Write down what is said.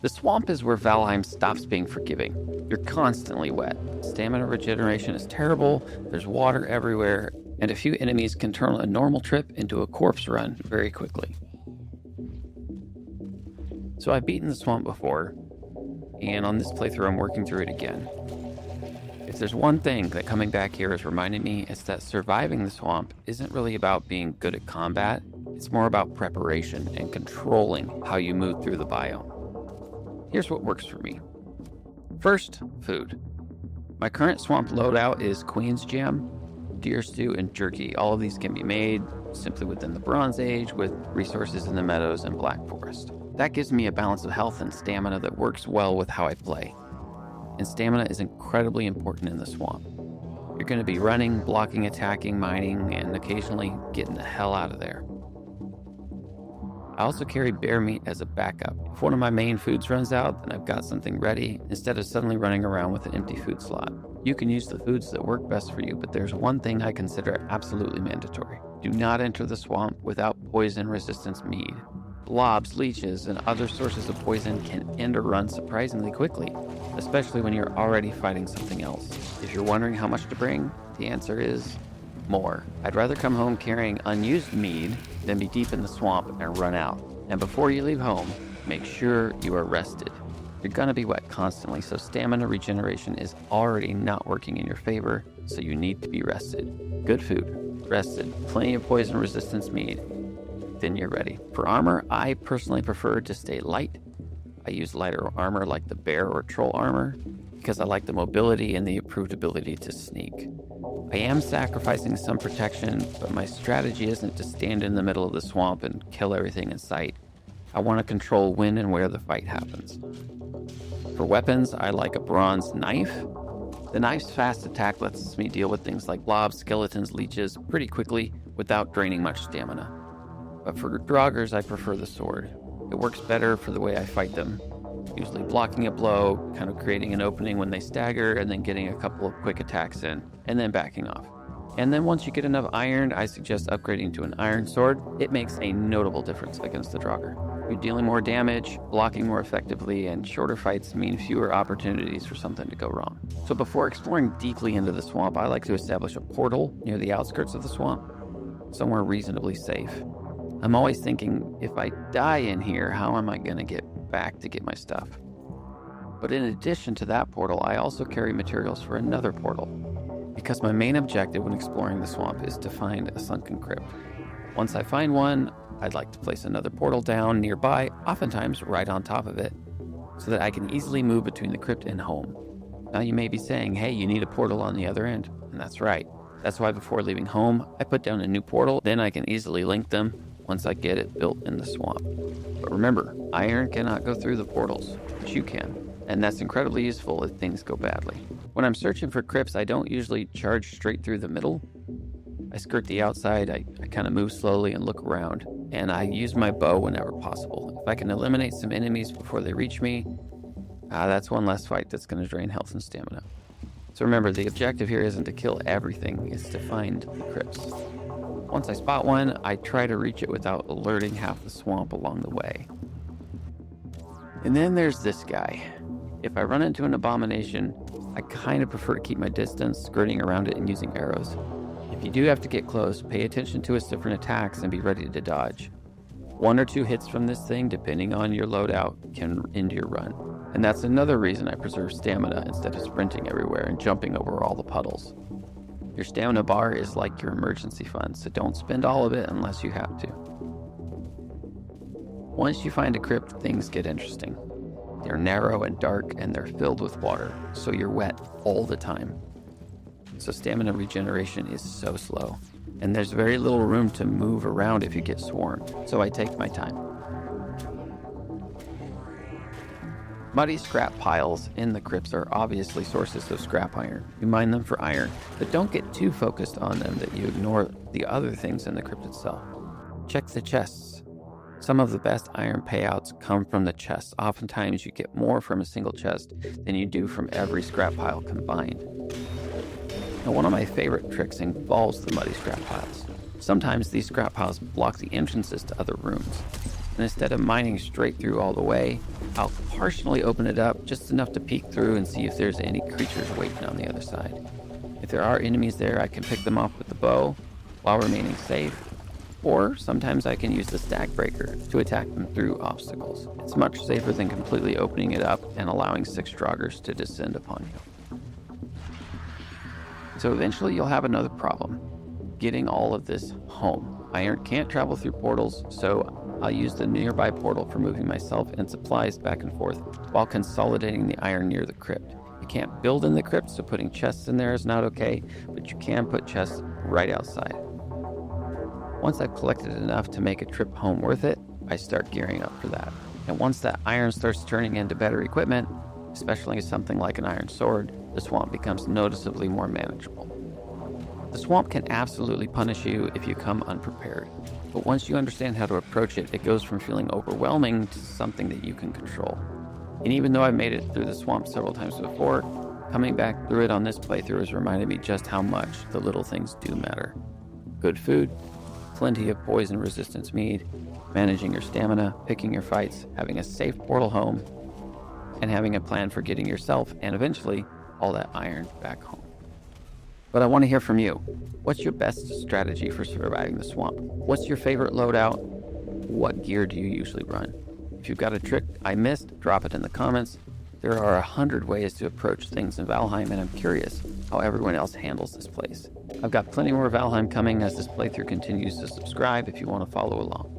The swamp is where Valheim stops being forgiving. You're constantly wet. Stamina regeneration is terrible, there's water everywhere, and a few enemies can turn a normal trip into a corpse run very quickly. So I've beaten the swamp before, and on this playthrough I'm working through it again. If there's one thing that coming back here has reminded me, it's that surviving the swamp isn't really about being good at combat, it's more about preparation and controlling how you move through the biome. Here's what works for me. First, food. My current swamp loadout is Queen's Jam, deer stew, and jerky. All of these can be made simply within the Bronze Age with resources in the meadows and Black Forest. That gives me a balance of health and stamina that works well with how I play. And stamina is incredibly important in the swamp. You're going to be running, blocking, attacking, mining, and occasionally getting the hell out of there. I also carry bear meat as a backup. If one of my main foods runs out, then I've got something ready instead of suddenly running around with an empty food slot. You can use the foods that work best for you, but there's one thing I consider absolutely mandatory. Do not enter the swamp without poison resistance mead. Blobs, leeches, and other sources of poison can end a run surprisingly quickly, especially when you're already fighting something else. If you're wondering how much to bring, the answer is more. I'd rather come home carrying unused mead than be deep in the swamp and run out. And before you leave home, make sure you are rested. You're gonna be wet constantly, so stamina regeneration is already not working in your favor, so you need to be rested. Good food, rested, plenty of poison resistance mead, then you're ready. For armor, I personally prefer to stay light. I use lighter armor like the bear or troll armor because I like the mobility and the improved ability to sneak. I am sacrificing some protection, but my strategy isn't to stand in the middle of the swamp and kill everything in sight. I want to control when and where the fight happens. For weapons, I like a bronze knife. The knife's fast attack lets me deal with things like blobs, skeletons, leeches pretty quickly without draining much stamina. But for Draugrs, I prefer the sword. It works better for the way I fight them, usually blocking a blow, kind of creating an opening when they stagger, and then getting a couple of quick attacks in, and then backing off. And then once you get enough iron, I suggest upgrading to an iron sword. It makes a notable difference against the Draugr. You're dealing more damage, blocking more effectively, and shorter fights mean fewer opportunities for something to go wrong. So before exploring deeply into the swamp, I like to establish a portal near the outskirts of the swamp, somewhere reasonably safe. I'm always thinking, if I die in here, how am I going to get back to get my stuff? But in addition to that portal, I also carry materials for another portal, because my main objective when exploring the swamp is to find a sunken crypt. Once I find one, I'd like to place another portal down nearby, oftentimes right on top of it, so that I can easily move between the crypt and home. Now you may be saying, hey, you need a portal on the other end, and that's right. That's why before leaving home, I put down a new portal, then I can easily link them once I get it built in the swamp. But remember, iron cannot go through the portals, but you can, and that's incredibly useful if things go badly. When I'm searching for crypts, I don't usually charge straight through the middle. I skirt the outside, I kind of move slowly and look around, and I use my bow whenever possible. If I can eliminate some enemies before they reach me, that's one less fight that's going to drain health and stamina. So remember, the objective here isn't to kill everything, it's to find the crypts. Once I spot one, I try to reach it without alerting half the swamp along the way. And then there's this guy. If I run into an abomination, I kind of prefer to keep my distance, skirting around it and using arrows. If you do have to get close, pay attention to its different attacks and be ready to dodge. 1 or 2 hits from this thing, depending on your loadout, can end your run. And that's another reason I preserve stamina instead of sprinting everywhere and jumping over all the puddles. Your stamina bar is like your emergency fund, so don't spend all of it unless you have to. Once you find a crypt, things get interesting. They're narrow and dark, and they're filled with water, so you're wet all the time. So stamina regeneration is so slow, and there's very little room to move around if you get swarmed, so I take my time. Muddy scrap piles in the crypts are obviously sources of scrap iron. You mine them for iron, but don't get too focused on them that you ignore the other things in the crypt itself. Check the chests. Some of the best iron payouts come from the chests. Oftentimes you get more from a single chest than you do from every scrap pile combined. Now, one of my favorite tricks involves the muddy scrap piles. Sometimes these scrap piles block the entrances to other rooms. And instead of mining straight through all the way, I'll partially open it up just enough to peek through and see if there's any creatures waiting on the other side. If there are enemies there, I can pick them off with the bow while remaining safe, or sometimes I can use the stack breaker to attack them through obstacles. It's much safer than completely opening it up and allowing 6 Draugrs to descend upon you. So eventually you'll have another problem, getting all of this home. Iron can't travel through portals, so I'll use the nearby portal for moving myself and supplies back and forth while consolidating the iron near the crypt. You can't build in the crypt, so putting chests in there is not okay, but you can put chests right outside. Once I've collected enough to make a trip home worth it, I start gearing up for that. And once that iron starts turning into better equipment, especially something like an iron sword, the swamp becomes noticeably more manageable. The swamp can absolutely punish you if you come unprepared, but once you understand how to approach it, it goes from feeling overwhelming to something that you can control. And even though I've made it through the swamp several times before, coming back through it on this playthrough has reminded me just how much the little things do matter. Good food, plenty of poison resistance mead, managing your stamina, picking your fights, having a safe portal home, and having a plan for getting yourself and eventually all that iron back home. But I want to hear from you. What's your best strategy for surviving the swamp? What's your favorite loadout? What gear do you usually run? If you've got a trick I missed, drop it in the comments. There are 100 ways to approach things in Valheim, and I'm curious how everyone else handles this place. I've got plenty more Valheim coming as this playthrough continues, to subscribe if you want to follow along.